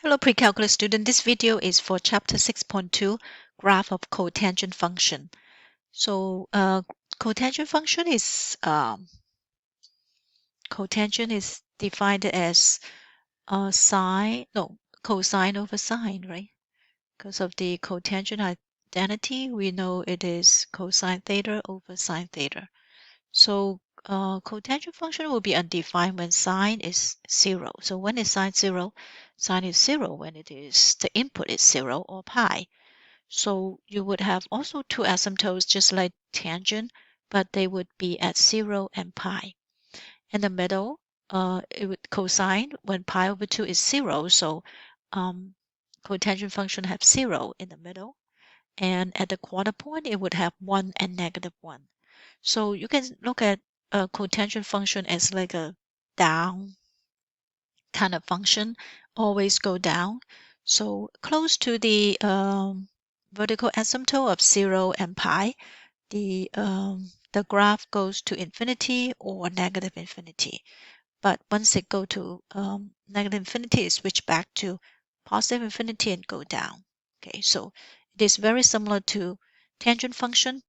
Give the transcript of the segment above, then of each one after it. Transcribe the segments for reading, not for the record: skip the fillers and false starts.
Hello, pre-calculus student. This video is for chapter 6.2, graph of cotangent function. So, cotangent function is defined as cosine over sine, right? Because of the cotangent identity, we know it is cosine theta over sine theta. So, cotangent function will be undefined when sine is 0. So when is sine 0? Sine is 0 when the input is 0 or pi. So you would have also two asymptotes just like tangent, but they would be at 0 and pi. In the middle, it would cosine when pi over 2 is 0. So cotangent function have 0 in the middle. And at the quarter point, it would have 1 and -1. So you can look at a cotangent function as like a down kind of function, always go down. So close to the vertical asymptote of 0 and pi, the graph goes to infinity or negative infinity. But once it go to negative infinity, it switch back to positive infinity and go down. Okay, so it is very similar to tangent function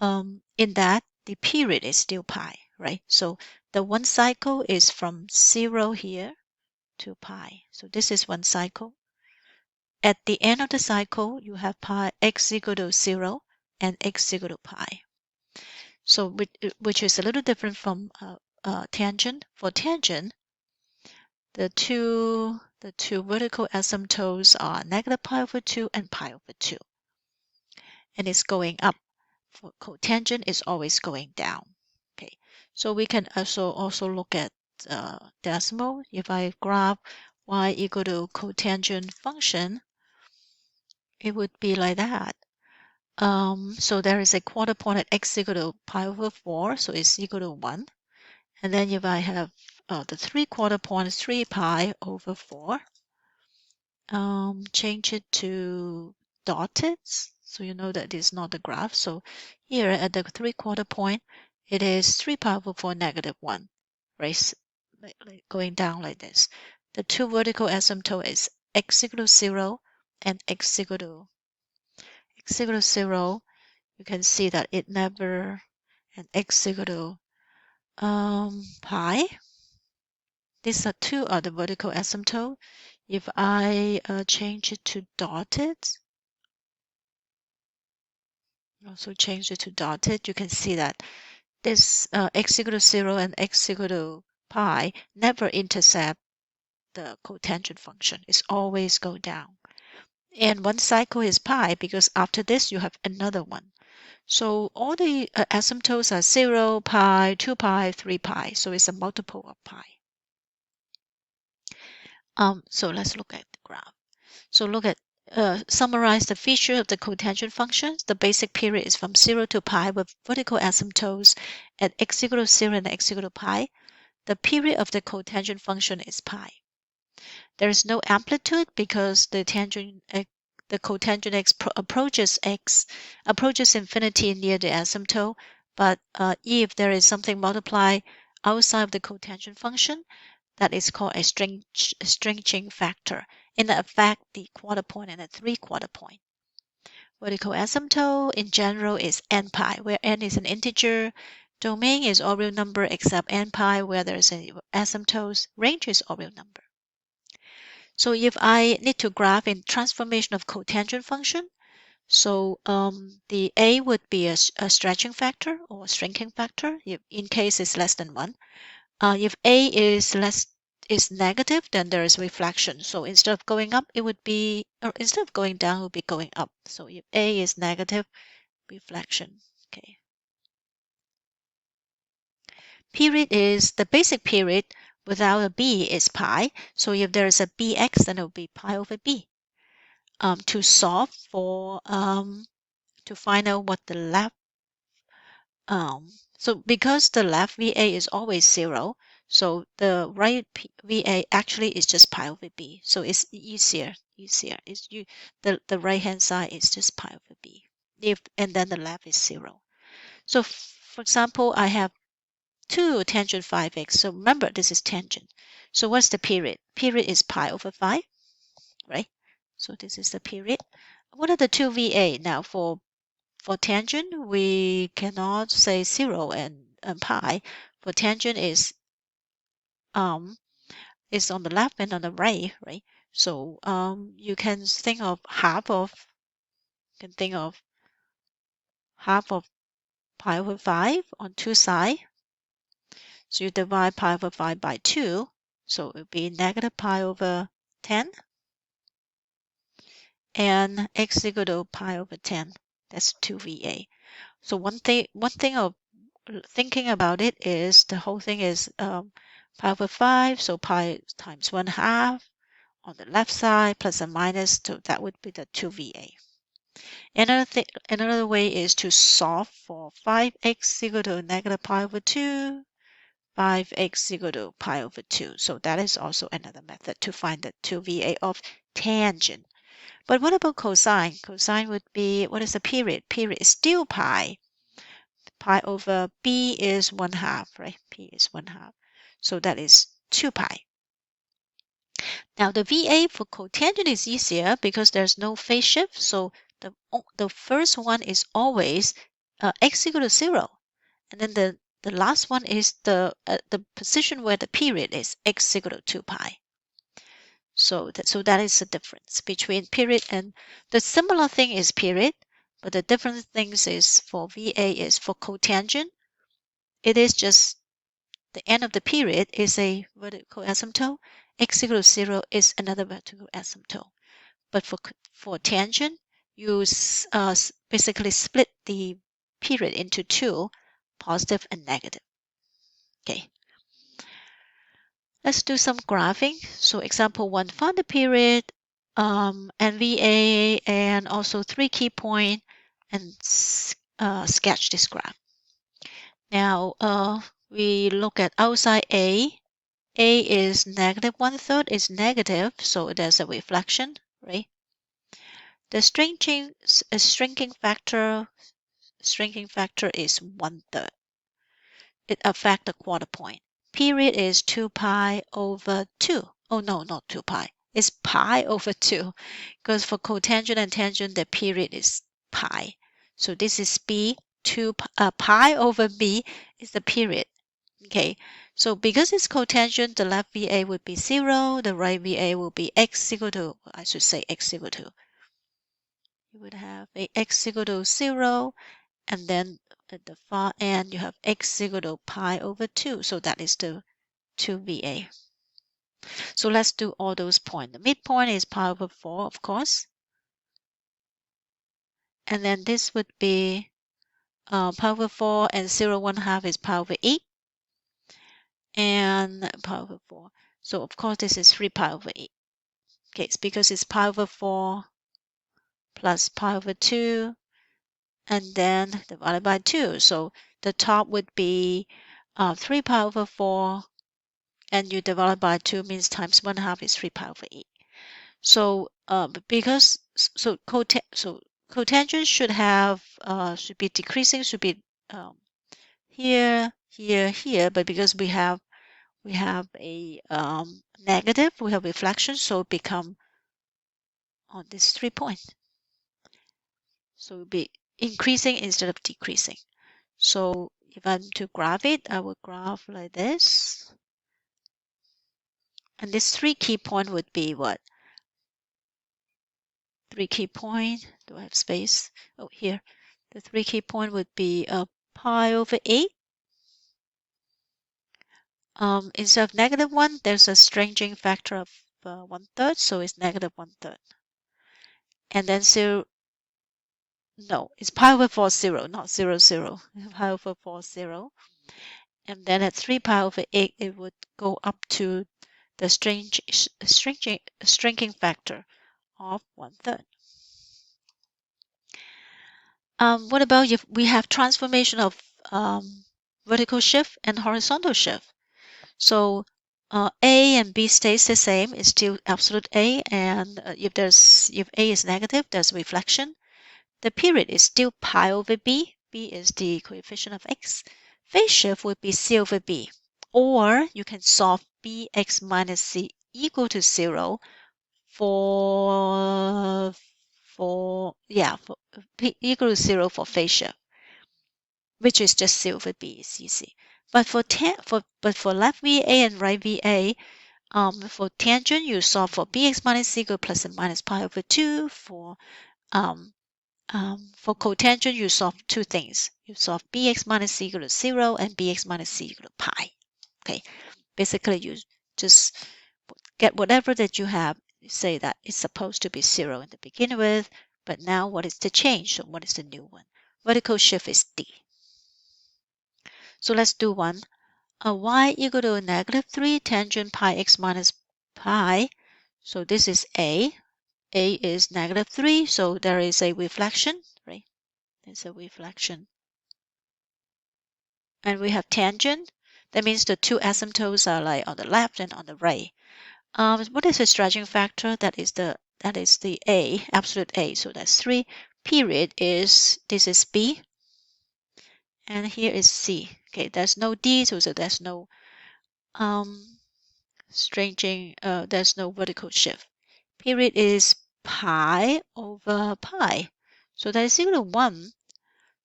in that the period is still pi, right? So the one cycle is from 0 here to pi. So this is one cycle. At the end of the cycle, you have pi x equal to 0 and x equal to pi. So which is a little different from tangent. For tangent, the two vertical asymptotes are negative pi over 2 and pi over 2. And it's going up. For cotangent is always going down. Okay, so we can also look at decimal. If I graph y equal to cotangent function, it would be like that. So there is a quarter point at x equal to pi over 4, so it's equal to 1. And then if I have the 3/4 point, 3 pi over 4, change it to dotted, so you know that it is not a graph. So here at the 3/4 point, it is 3 pi over 4 -1, right? Like going down like this. The two vertical asymptote is x equal to 0 and x equal to 0. You can see that it never, and x equal to pi. These are two are the vertical asymptote. If I change it to dotted, also change it to dotted, you can see that this x equal to 0 and x equal to pi never intercept the cotangent function. It's always go down. And one cycle is pi because after this you have another one. So all the asymptotes are 0, pi, 2 pi, 3 pi. So it's a multiple of pi. So let's look at the graph. So look at summarize the feature of the cotangent functions. The basic period is from 0 to pi with vertical asymptotes at x equal to 0 and x equal to pi. The period of the cotangent function is pi. There is no amplitude because the cotangent x approaches infinity near the asymptote. But if there is something multiplied outside of the cotangent function, that is called a stretching factor, and it affects the quarter point and the 3/4 point. Vertical asymptote in general is n pi, where n is an integer. Domain is all real number except n pi, where there is an asymptote. Range is all real number. So if I need to graph in transformation of cotangent function, so the a would be a stretching factor or shrinking factor if in case it's less than 1. If a is negative, then there is reflection. So instead of going up, it would be, or instead of going down, it would be going up. So if a is negative, reflection. Okay. Period is the basic period without a b is pi. So if there is a bx, then it will be pi over b. To solve for to find out what the left so because the left VA is always 0, so the right VA actually is just pi over b. So it's easier. It's the right hand side is just pi over b. And then the left is 0. So for example, I have 2 tangent 5x. So remember this is tangent. So what's the period? Period is pi over 5. right? So this is the period. What are the two VA? Now for tangent, we cannot say 0 and pi. For tangent is on the left and on the right, right? So you can think of half of pi over 5 on two sides. So you divide pi over 5 by 2. So it would be negative pi over 10. And x equal to pi over 10. That's 2VA. So one thing of thinking about it is the whole thing is pi over 5. So pi times 1/2 on the left side plus and minus. So that would be the 2VA. Another way is to solve for 5x equal to negative pi over 2, 5x equal to pi over 2. So that is also another method to find the 2VA of tangent. But what about cosine? Cosine would be, what is the period? Period is still pi. Pi over b is 1/2, right? P is 1/2. So that is 2 pi. Now the VA for cotangent is easier because there's no phase shift. So the first one is always x equal to 0. And then the last one is the position where the period is x equal to 2 pi. So that is the difference between period and the similar thing is period, but the different things is for VA is for cotangent. It is just the end of the period is a vertical asymptote. X equal to 0 is another vertical asymptote. But for tangent, you basically split the period into two, positive and negative. Okay. Let's do some graphing. So example 1, find the period, NVA, and also 3 key points, and sketch this graph. Now we look at outside A. A is negative 1/3 is negative, so there's a reflection, right? The shrinking factor is 1/3. It affects the quarter point. Period is 2 pi over 2. Oh no, not 2 pi. It's pi over 2. Because for cotangent and tangent, the period is pi. So this is B. Pi over B is the period. Okay. So because it's cotangent, the left VA would be 0. The right VA will be x equal to, I should say x equal to. You would have a x equal to 0. And then at the far end, you have x equal to pi over 2. So that is the 2VA. So let's do all those points. The midpoint is pi over 4, of course. And then this would be pi over 4 and 0, 1/2 is pi over 8. And pi over 4. So of course this is 3 pi over 8. Okay, it's because it's pi over 4 plus pi over 2 and then divided by 2. So the top would be 3 pi over 4 and you divide by 2 means times 1/2 is 3 pi over 8. So because cotangent should be decreasing, should be here, here, here, but because we have a negative, we have reflection, so it become on this 3 point. So it will be increasing instead of decreasing. So if I'm to graph it, I would graph like this. And this 3 key point would be what? 3 key point. Do I have space? Oh, here. The 3 key point would be pi over 8. Instead of negative 1, there's a stranging factor of 1/3, so it's negative 1/3. And then 0. No, it's pi over 4, 0, not 0, 0. Pi over 4, 0. And then at 3 pi over 8, it would go up to the shrinking factor of 1/3. What about if we have transformation of vertical shift and horizontal shift? So A and B stays the same, it's still absolute A, and if A is negative, there's reflection. The period is still pi over B. B is the coefficient of x. Phase shift would be C over B. Or you can solve Bx minus C equal to 0 for p equal to 0 for phase shift, which is just C over B is easy. But for left VA and right VA, for tangent you solve for bx minus c equal plus and minus pi over 2. For cotangent you solve two things. You solve bx minus c equal to 0 and bx minus c equal to pi. Okay, basically you just get whatever that you have. Say that it's supposed to be 0 in the beginning with, but now what is the change? So what is the new one? Vertical shift is D. So let's do one. Y equal to negative 3 tangent pi x minus pi. So this is A. A is negative 3, so there is a reflection, right? There's a reflection. And we have tangent. That means the two asymptotes are like on the left and on the right. What is the stretching factor? That is the A, absolute A. So that's 3. Period is, this is B. And here is C. Okay, there's no D, so there's no stretching, there's no vertical shift. Period is pi over pi. So that is equal to 1.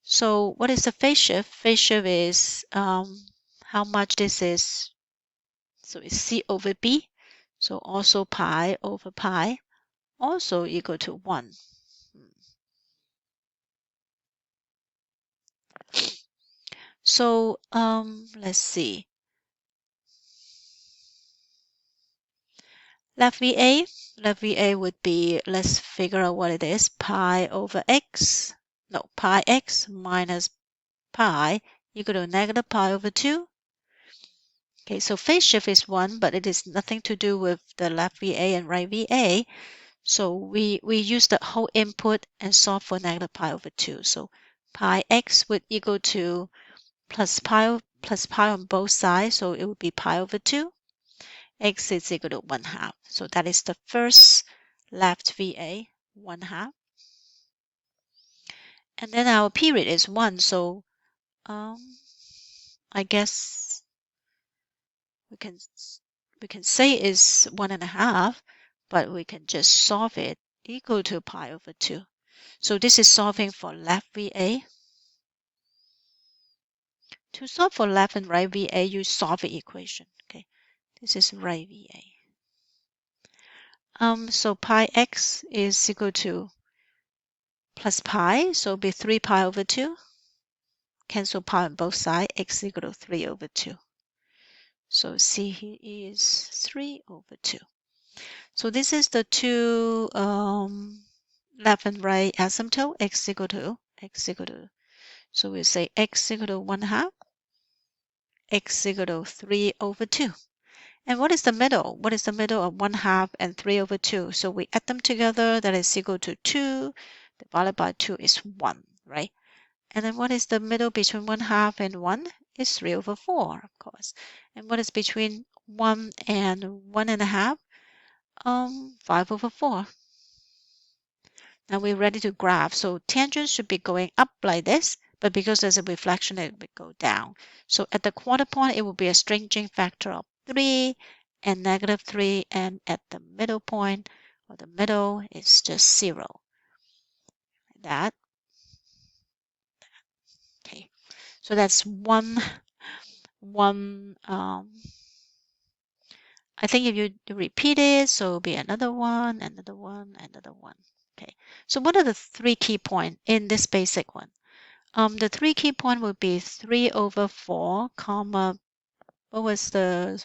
So what is the phase shift? Phase shift is how much this is. So it's C over B. So also pi over pi, also equal to 1. So let's see. Left VA would be, let's figure out what it is. Pi over x. No, pi x minus pi equal to negative pi over 2. Okay, so phase shift is 1, but it is nothing to do with the left VA and right VA. So we use the whole input and solve for negative pi over 2. So pi x would equal to plus pi on both sides. So it would be pi over 2. X is equal to 1/2. So that is the first left VA, 1/2. And then our period is 1. So I guess we can say it's 1.5, but we can just solve it equal to pi over 2. So this is solving for left VA. To solve for left and right VA, you solve the equation. Okay, this is right VA. So pi x is equal to plus pi, so it'll be 3 pi over 2. Cancel pi on both sides, x equal to 3 over 2. So C here is 3 over 2. So this is the two left and right asymptote, x equal to. So we say x equal to 1/2, x equal to 3 over 2. And what is the middle? What is the middle of 1/2 and 3 over 2? So we add them together, that is equal to 2, divided by 2 is 1, right? And then what is the middle between 1/2 and 1? Is 3 over 4, of course. And what is between 1 and 1.5? 5 over 4. Now we're ready to graph. So tangent should be going up like this, but because there's a reflection, it will go down. So at the quarter point, it will be a stringing factor of 3 and negative 3. And at the middle point, or the middle, it's just 0. Like that. Okay. So that's one I think if you repeat it, so it'll be another one, another one, another one. Okay. So what are the 3 key points in this basic one? The 3 key points would be 3 over 4, comma, what was the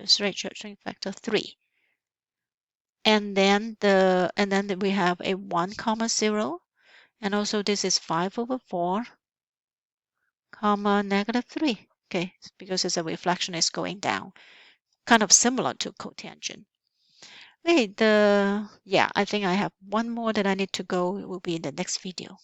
string factor? 3. And then we have a 1, comma 0. And also this is 5 over 4, comma negative 3. Okay, because it's a reflection, is going down. Kind of similar to cotangent. Wait, I think I have one more that I need to go. It will be in the next video.